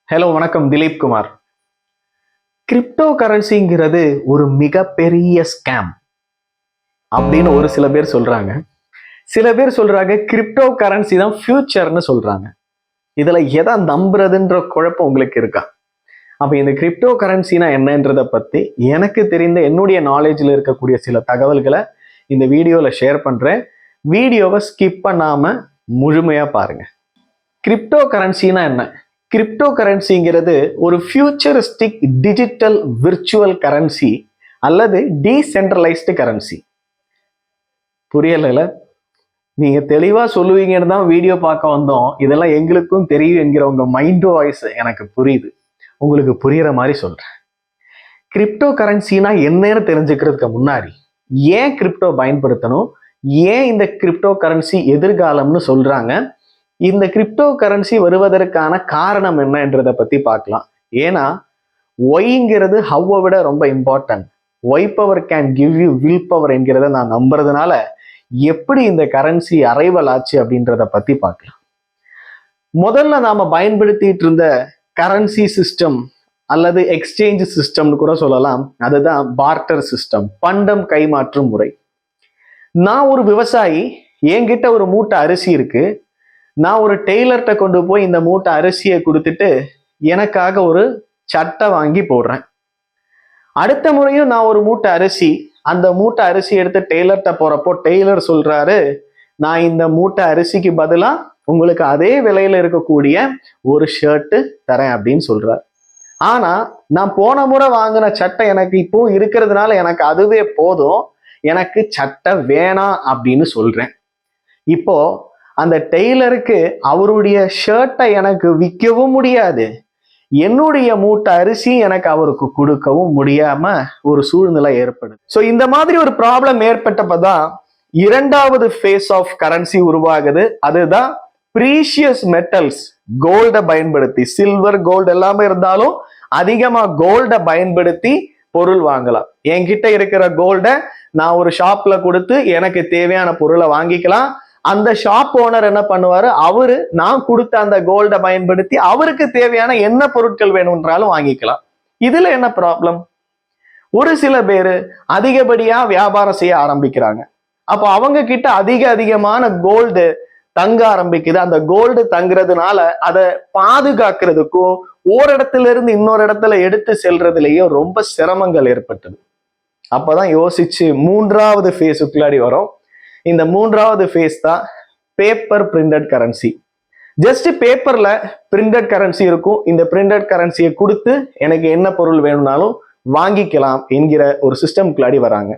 Hello வணக்கம் Dilip Kumar. Crypto கரன்சிங்கிறது ஒரு மிகப்பெரிய ஸ்கேம் அப்படின்னு ஒரு சில பேர் சொல்றாங்க. சில பேர் சொல்றாங்க கிரிப்டோ கரன்சி தான் ஃபியூச்சர்னு சொல்றாங்க. இதுல எதை நம்புறதுன்ற குழப்பம் உங்களுக்கு இருக்கா? அப்ப இந்த கிரிப்டோ கரன்சினா என்னன்றத பத்தி எனக்கு தெரிந்த என்னுடைய நாலேஜ்ல இருக்கக்கூடிய சில தகவல்களை இந்த வீடியோல ஷேர் பண்றேன். வீடியோவை ஸ்கிப் பண்ணாம முழுமையா பாருங்க. கிரிப்டோ கரன்சினா என்ன? கிரிப்டோ கரன்சிங்கிறது ஒரு ஃபியூச்சரிஸ்டிக் டிஜிட்டல் விர்ச்சுவல் கரன்சி அல்லது டீசென்ட்ரலைஸ்டு கரன்சி. புரியல? நீங்க தெளிவா சொல்லுவீங்கன்னு தான் வீடியோ பார்க்க வந்தோம். இதெல்லாம் எங்களுக்கும் தெரியும் என்கிற உங்க மைண்ட் வாய்ஸ் எனக்கு புரியுது. உங்களுக்கு புரியுற மாதிரி சொல்றேன். கிரிப்டோ கரன்சினா என்னன்னு தெரிஞ்சுக்கிறதுக்கு முன்னாடி ஏன் கிரிப்டோ பயன்படுத்தணும், ஏன் இந்த கிரிப்டோ கரன்சி எதிர்காலம்னு சொல்றாங்க, இந்த கிரிப்டோ கரன்சி வருவதற்கான காரணம் என்னன்றதை பத்தி பார்க்கலாம். ஏன்னா ஒய்ங்கிறது ஹவ்வை விட ரொம்ப important. Why power can give you will power என்கிறத நான் நம்புறதுனால எப்படி இந்த கரன்சி அரைவல் ஆச்சு அப்படின்றத பத்தி பார்க்கலாம். முதல்ல நாம பயன்படுத்திட்டு இருந்த கரன்சி சிஸ்டம் அல்லது எக்ஸ்சேஞ்ச் சிஸ்டம்னு கூட சொல்லலாம். அதுதான் பார்ட்டர் சிஸ்டம், பண்டம் கைமாற்றும் முறை. நான் ஒரு விவசாயி, என்கிட்ட ஒரு மூட்டை அரிசி இருக்கு. நான் ஒரு டெய்லர்கிட்ட கொண்டு போய் இந்த மூட்டை அரிசியை கொடுத்துட்டு எனக்காக ஒரு சட்டை வாங்கி போடுறேன். அடுத்த முறையும் நான் ஒரு மூட்டை அரிசி, அந்த மூட்டை அரிசி எடுத்து டெய்லர்கிட்ட போறப்போ டெய்லர் சொல்றாரு, நான் இந்த மூட்டை அரிசிக்கு பதிலா உங்களுக்கு அதே விலையில இருக்கக்கூடிய ஒரு ஷர்ட்டு தரேன் அப்படின்னு சொல்றாரு. ஆனா நான் போன முறை வாங்கின சட்டை எனக்கு இப்போ இருக்கிறதுனால எனக்கு அதுவே போதும், எனக்கு சட்டை வேணாம் அப்படின்னு சொல்றேன். இப்போ அந்த டெய்லருக்கு அவருடைய ஷர்ட்டை எனக்கு விற்கவும் முடியாது, என்னுடைய மூட்டை அரிசி எனக்கு அவருக்கு கொடுக்கவும் முடியாம ஒரு சூழ்நிலை ஏற்படுது. ஸோ இந்த மாதிரி ஒரு ப்ராப்ளம் ஏற்பட்டப்பதான் இரண்டாவது ஃபேஸ் ஆஃப் கரன்சி உருவாகுது. அதுதான் ப்ரீஷியஸ் மெட்டல்ஸ், கோல்டை பயன்படுத்தி, சில்வர் கோல்டு எல்லாமே இருந்தாலும் அதிகமா கோல்டை பயன்படுத்தி பொருள் வாங்கலாம். என்கிட்ட இருக்கிற கோல்டை நான் ஒரு ஷாப்ல கொடுத்து எனக்கு தேவையான பொருளை வாங்கிக்கலாம். அந்த ஷாப் ஓனர் என்ன பண்ணுவாரு, அவரு நான் கொடுத்த அந்த கோல்டை பயன்படுத்தி அவருக்கு தேவையான என்ன பொருட்கள் வேணும்ன்றாலும் வாங்கிக்கலாம். இதுல என்ன ப்ராப்ளம்? ஒரு சில பேரு அதிகப்படியா வியாபாரம் செய்ய ஆரம்பிக்கிறாங்க. அப்போ அவங்க கிட்ட அதிகமான கோல்டு தங்க ஆரம்பிக்குது. அந்த கோல்டு தங்குறதுனால அதை பாதுகாக்கிறதுக்கும் ஓரிடத்துல இருந்து இன்னொரு இடத்துல எடுத்து செல்றதுலயும் ரொம்ப சிரமங்கள் ஏற்பட்டது. அப்பதான் யோசிச்சு மூன்றாவது ஃபேஸுக்குள்ளாடி வரும். இந்த மூன்றாவது ஃபேஸ் தான் பேப்பர் பிரிண்டட் கரன்சி. ஜஸ்ட் பேப்பர்ல பிரிண்டட் கரன்சி இருக்கும். இந்த பிரிண்டட் கரன்சியை கொடுத்து எனக்கு என்ன பொருள் வேணும்னாலும் வாங்கிக்கலாம் என்கிற ஒரு சிஸ்டம்குள்ளாடி வராங்க.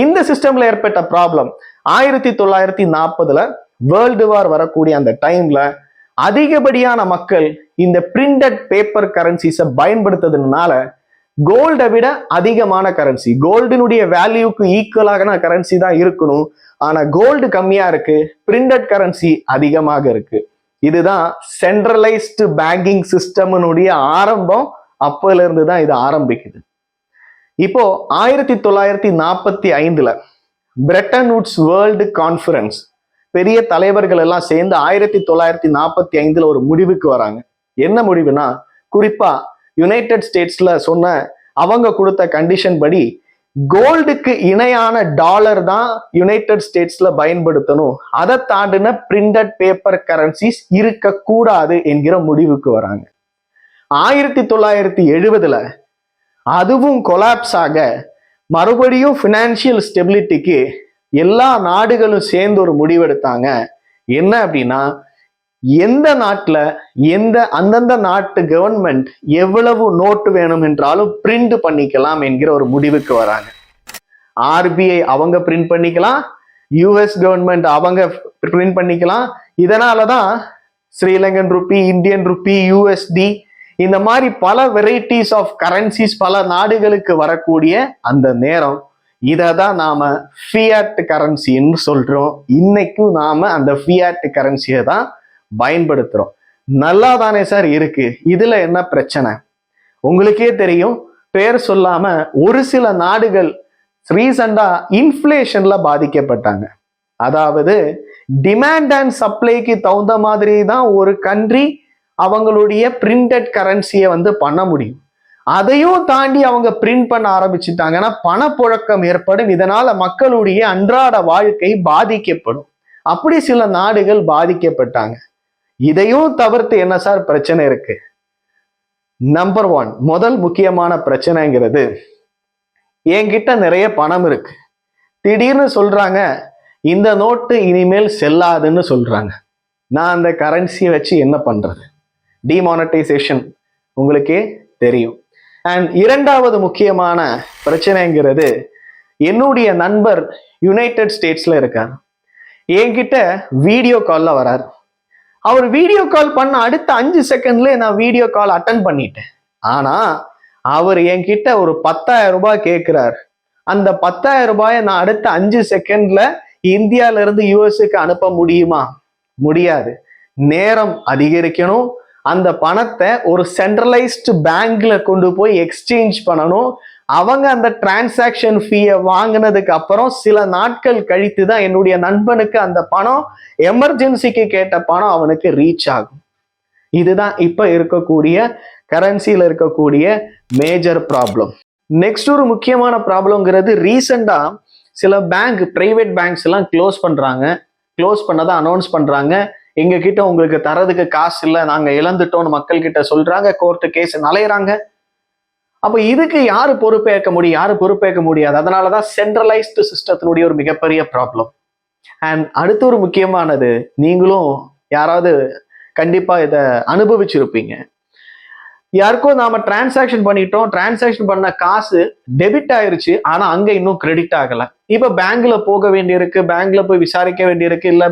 இந்த சிஸ்டம்ல ஏற்பட்ட ப்ராப்ளம் 1940 வேர்ல்டு வார் வரக்கூடிய அந்த டைம்ல அதிகப்படியான மக்கள் இந்த பிரிண்டட் பேப்பர் கரன்சிஸை பயன்படுத்துறதுனால கோல்டை விட அதிகமான கரன்சி, கோல்டினுடைய வேல்யூக்கு ஈக்குவலான கரன்சி தான் இருக்கணும், ஆனா கோல்டு கம்மியா இருக்கு, பிரிண்டட் கரன்சி அதிகமாக இருக்கு. இதுதான் சென்ட்ரலைஸ்டு பேங்கிங் சிஸ்டம்னுடைய ஆரம்பம். அப்பல இருந்து தான் இது ஆரம்பிக்குது. இப்போ 1945 பிரெட்டன் வுட்ஸ் வேர்ல்டு கான்ஃபரன்ஸ், பெரிய தலைவர்கள் எல்லாம் சேர்ந்து 1945 ஒரு முடிவுக்கு வராங்க. என்ன முடிவுனா, குறிப்பா யுனைடெட் ஸ்டேட்ஸ்ல சொன்ன அவங்க கொடுத்த கண்டிஷன் படி கோல்டுக்கு இணையான டாலர் தான் யுனைடெட் ஸ்டேட்ஸ்ல பயன்படுத்தணும், அதை தாண்டின பிரிண்டட் பேப்பர் கரன்சிஸ் இருக்கக்கூடாது என்கிற முடிவுக்கு வராங்க. 1970 அதுவும் கொலாப்ஸ் ஆக மறுபடியும் பினான்சியல் ஸ்டெபிலிட்டிக்கு எல்லா நாடுகளும் சேர்ந்து ஒரு முடிவெடுத்தாங்க. என்ன அப்படின்னா, எந்த நாட்டுல அந்தந்த நாட்டு கவர்மெண்ட் எவ்வளவு நோட்டு வேணும் என்றாலும் பிரிண்ட் பண்ணிக்கலாம் என்கிற ஒரு முடிவுக்கு வராங்க. ஆர்பிஐ அவங்க பிரிண்ட் பண்ணிக்கலாம், யூஎஸ் கவர்மெண்ட் அவங்க பிரிண்ட் பண்ணிக்கலாம். இதனாலதான் Sri Lankan rupee, Indian rupee, USD, இந்த மாதிரி பல வெரைட்டிஸ் ஆஃப் கரன்சிஸ் பல நாடுகளுக்கு வரக்கூடிய அந்த நேரம் இததான் நாம ஃபியாட் கரன்சின்னு சொல்றோம். இன்னைக்கும் நாம அந்த ஃபியாட் கரன்சியை தான் பயன்படுத்துறோம். நல்லா தானே சார் இருக்கு, இதுல என்ன பிரச்சனை? உங்களுக்கே தெரியும், பேர் சொல்லாம ஒரு சில நாடுகள் ரீசண்டா இன்ஃப்ளேஷன்ல பாதிக்கப்பட்டாங்க. அதாவது டிமாண்ட் அண்ட் சப்ளைக்கு தகுந்த மாதிரி தான் ஒரு கண்ட்ரி அவங்களுடைய பிரிண்டட் கரன்சியை வந்து பண்ண முடியும். அதையும் தாண்டி அவங்க பிரிண்ட் பண்ண ஆரம்பிச்சுட்டாங்கன்னா பணப்புழக்கம் ஏற்படும். இதனால மக்களுடைய அன்றாட வாழ்க்கை பாதிக்கப்படும். அப்படி சில நாடுகள் பாதிக்கப்பட்டாங்க. இதையும் தவிர்த்து என்ன சார் பிரச்சனை இருக்கு? நம்பர் 1 முதல் முக்கியமான பிரச்சனைங்கிறது, என்கிட்ட நிறைய பணம் இருக்கு, திடீர்னு சொல்றாங்க இந்த நோட்டு இனிமேல் செல்லாதுன்னு சொல்றாங்க. நான் அந்த கரன்சியை வச்சு என்ன பண்றது? டிமானடைசேஷன் உங்களுக்கே தெரியும். அண்ட் இரண்டாவது முக்கியமான பிரச்சனைங்கிறது, என்னுடைய நண்பர் யுனைடெட் ஸ்டேட்ஸ்ல இருக்கார். என்கிட்ட வீடியோ கால்ல வரார். அவர் வீடியோ கால் பண்ண அடுத்த 5 செகண்ட்ல நான் வீடியோ கால் அட்டன் பண்ணிட்டேன். ஆனா அவர் என்கிட்ட ஒரு 10,000 ரூபாய் கேட்கிறார். அந்த 10,000 ரூபாயை நான் அடுத்த 5 செகண்ட்ல இந்தியால இருந்து யுஎஸ்க்கு அனுப்ப முடியுமா? முடியாது. நேரம் அதிகரிக்கணும். அந்த பணத்தை ஒரு சென்ட்ரலைஸ்டு பேங்க்ல கொண்டு போய் எக்ஸ்சேஞ்ச் பண்ணணும். அவங்க அந்த டிரான்சாக்ஷன் ஃபீயை வாங்கினதுக்கு அப்புறம் சில நாட்கள் கழித்து தான் என்னுடைய நண்பனுக்கு அந்த பணம், எமர்ஜென்சிக்கு கேட்ட பணம் அவனுக்கு ரீச் ஆகும். இதுதான் இப்ப இருக்கக்கூடிய கரன்சியில இருக்கக்கூடிய மேஜர் ப்ராப்ளம். நெக்ஸ்ட் ஒரு முக்கியமான ப்ராப்ளம்ங்கிறது, ரீசெண்டா சில பேங்க், பிரைவேட் பேங்க்ஸ் எல்லாம் க்ளோஸ் பண்றாங்க. க்ளோஸ் பண்ணதை அனௌன்ஸ் பண்றாங்க. எங்க கிட்ட உங்களுக்கு தரதுக்கு காசு இல்லை, நாங்க இழந்துட்டோம்னு மக்கள் கிட்ட சொல்றாங்க. கோர்ட்டு கேஸ் அலையிறாங்க. அப்ப இதுக்கு யாரு பொறுப்பேற்க முடியும்? யாரு பொறுப்பேற்க முடியாது. அதனாலதான் சென்ட்ரலைஸ்டு சிஸ்டத்தினுடைய ஒரு மிகப்பெரிய ப்ராப்ளம். அண்ட் அடுத்த ஒரு முக்கியமானது, நீங்களும் யாராவது கண்டிப்பா இதை அனுபவிச்சிருப்பீங்க. யாருக்கும் நாம டிரான்சாக்ஷன் பண்ணிட்டோம், டிரான்சாக்ஷன் பண்ண காசு டெபிட் ஆயிருச்சு, ஆனா அங்க இன்னும் கிரெடிட் ஆகல. இப்ப பேங்க்ல போக வேண்டியிருக்கு, பேங்க்ல போய் விசாரிக்க வேண்டியிருக்கு, இல்ல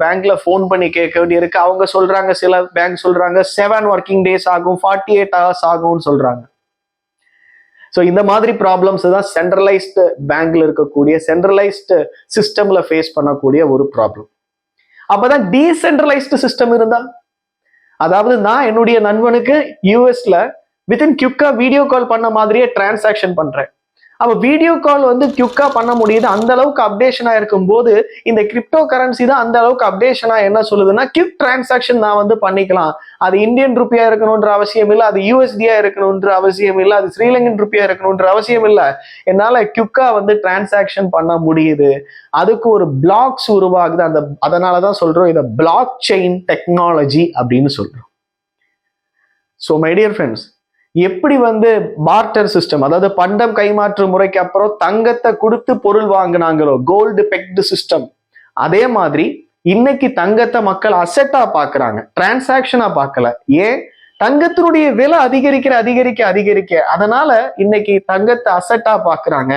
பேங்க்ல போன் பண்ணி கேட்க வேண்டியிருக்கு. அவங்க சொல்றாங்க, சில பேங்க் சொல்றாங்க 7 ஒர்க்கிங் டேஸ் ஆகும், 48 ஹவர்ஸ் ஆகும்னு சொல்றாங்க. ஸோ இந்த மாதிரி ப்ராப்ளம்ஸ் தான் சென்ட்ரலைஸ்டு பேங்க்ல இருக்கக்கூடிய, சென்ட்ரலைஸ்டு சிஸ்டம்ல ஃபேஸ் பண்ணக்கூடிய ஒரு ப்ராப்ளம். அப்பதான் டீசென்ட்ரலைஸ்டு சிஸ்டம் இருந்தா, அதாவது நான் என்னுடைய நண்பனுக்கு யூஎஸ்ல வித்தின் குயிக்கா வீடியோ கால் பண்ண மாதிரியே டிரான்சாக்ஷன் பண்றேன். அப்ப வீடியோ கால் வந்து குயிக்கா பண்ண முடியுது. அந்த அளவுக்கு அப்டேஷனா இருக்கும் போது இந்த கிரிப்டோ கரன்சி தான் அந்த அளவுக்கு அப்டேஷனா என்ன சொல்லுதுன்னா, குயிக் டிரான்சாக்ஷன் நான் வந்து பண்ணிக்கலாம். அது இந்தியன் ருப்பியா இருக்கணும்ன்ற அவசியம் இல்லை, அது யூஎஸ்டியா இருக்கணும்ன்ற அவசியம் இல்லை, அது ஸ்ரீலங்கன் ருப்பியா இருக்கணும்ன்ற அவசியம் இல்லை. என்னால குயிக்கா வந்து டிரான்சாக்ஷன் பண்ண முடியுது. அதுக்கு ஒரு பிளாக்ஸ் உருவாகுது. அதனாலதான் சொல்றோம் இதை பிளாக் செயின் டெக்னாலஜி அப்படின்னு சொல்றோம். ஸோ மை டியர் ஃப்ரெண்ட்ஸ், எப்படி வந்து பார்ட்டர் சிஸ்டம், அதாவது பண்டம் கைமாற்று முறைக்கு அப்புறம் தங்கத்தை கொடுத்து பொருள் வாங்கினாங்களோ, கோல்டு பெக்டு சிஸ்டம், அதே மாதிரி இன்னைக்கு தங்கத்தை மக்கள் அசெட்டா பாக்குறாங்க, டிரான்சாக்ஷனா பார்க்கல. ஏன்? தங்கத்தினுடைய விலை அதிகரிக்க அதனால இன்னைக்கு தங்கத்தை அசெட்டா பாக்குறாங்க.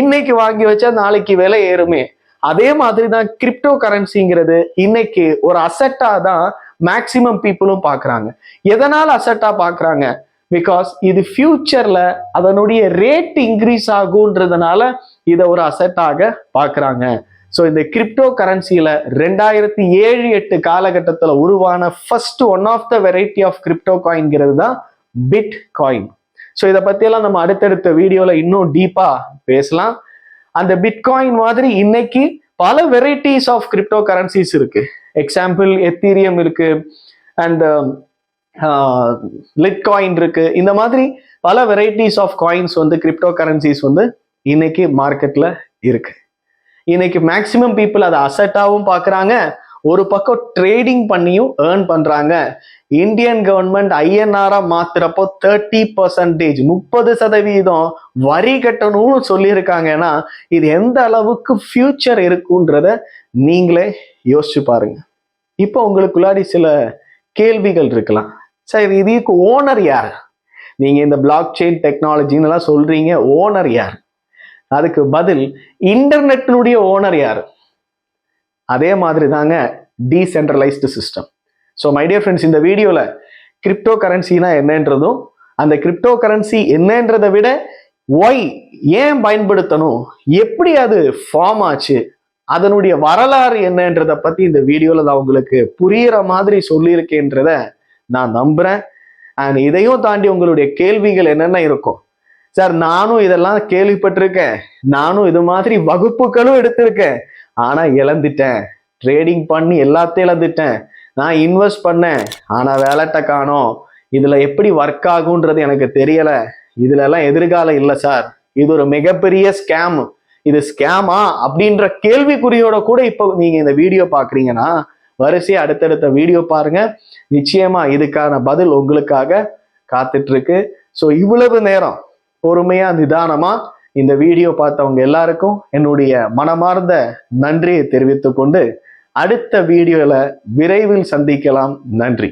இன்னைக்கு வாங்கி வச்சா நாளைக்கு விலை ஏறுமே. அதே மாதிரி தான் கிரிப்டோ கரன்சிங்கிறது இன்னைக்கு ஒரு அசெட்டா தான் மேக்சிமம் பீப்புளும் பாக்குறாங்க. எதனால அசெட்டா பாக்குறாங்க? பிகாஸ் இது ஃபியூச்சர்ல அதனுடைய ரேட் இன்க்ரீஸ் ஆகுன்றதுனால இதை ஒரு அசெட்டாக பாக்குறாங்க. ஸோ இந்த கிரிப்டோ கரன்சியில 2007-8 காலகட்டத்தில் உருவான first one of the variety of crypto காயின்ங்கிறது தான் பிட் காயின். ஸோ இதை பத்தியெல்லாம் நம்ம அடுத்தடுத்த வீடியோல இன்னும் டீப்பா பேசலாம். அந்த பிட்காயின் மாதிரி இன்னைக்கு பல வெரைட்டிஸ் ஆஃப் கிரிப்டோ கரன்சிஸ் இருக்கு. எக்ஸாம்பிள் எத்தீரியம் இருக்கு, அண்ட் லிட் காயின் இருக்கு. இந்த மாதிரி பல வெரைட்டிஸ் ஆஃப் காயின்ஸ் வந்து கிரிப்டோ கரன்சிஸ் வந்து இன்னைக்கு மார்க்கெட்ல இருக்கு. இன்னைக்கு மேக்சிமம் பீப்புள் அதை அசெட்டாவும் பாக்குறாங்க, ஒரு பக்கம் ட்ரேடிங் பண்ணியும் ஏர்ன் பண்றாங்க. இந்தியன் கவர்மெண்ட் ஐஎன்ஆரா மாத்துறப்போ 30% 30% வரி கட்டணும்னு சொல்லியிருக்காங்கன்னா இது எந்த அளவுக்கு ஃபியூச்சர் இருக்குன்றத நீங்களே யோசிச்சு பாருங்க. இப்போ உங்களுக்குள்ளாடி சில கேள்விகள் இருக்கலாம். சரி, இதுக்கு ஓனர் யார்? நீங்க இந்த பிளாக் செயின் டெக்னாலஜின்னு எல்லாம் சொல்றீங்க, ஓனர் யார்? அதுக்கு பதில், இன்டர்நெட்டினுடைய ஓனர் யார்? அதே மாதிரி தாங்க decentralised system. So my dear friends, இந்த வீடியோல கிரிப்டோ கரன்சினா என்னன்றதும், அந்த கிரிப்டோ கரன்சி என்னன்றதை விட ஒய், ஏன் பயன்படுத்தணும், எப்படி அது ஃபார்ம் ஆச்சு, அதனுடைய வரலாறு என்னன்றதை பத்தி இந்த வீடியோல நான் உங்களுக்கு புரியுற மாதிரி சொல்லியிருக்கேன்றத நான் நம்புறேன். அண்ட் இதையும் தாண்டி உங்களுடைய கேள்விகள் என்னென்ன இருக்கும். சார், நானும் இதெல்லாம் கேள்விப்பட்டிருக்கேன், நானும் இது மாதிரி வகுப்புகளும் எடுத்திருக்கேன், ஆனா இழந்துட்டேன், ட்ரேடிங் பண்ணி எல்லாத்தையும் இழந்துட்டேன், நான் இன்வெஸ்ட் பண்ணேன் ஆனா வேலட்டை காணோம், இதுல எப்படி ஒர்க் ஆகுன்றது எனக்கு தெரியல, இதுல எல்லாம் எதிர்காலம் இல்லை சார், இது ஒரு மிகப்பெரிய ஸ்கேம், இது ஸ்கேமா அப்படின்ற கேள்விக்குறியோட கூட இப்போ நீங்க இந்த வீடியோ பாக்குறீங்கன்னா வரிசையா அடுத்தடுத்த வீடியோ பாருங்க. நிச்சயமா இதுக்கான பதில் உங்களுக்காக காத்துட்டு இருக்கு. ஸோ இவ்வளவு நேரம் பொறுமையா நிதானமா இந்த வீடியோ பார்த்தவங்க எல்லாருக்கும் என்னுடைய மனமார்ந்த நன்றியை தெரிவித்துக் கொண்டு அடுத்த வீடியோல விரைவில் சந்திக்கலாம். நன்றி.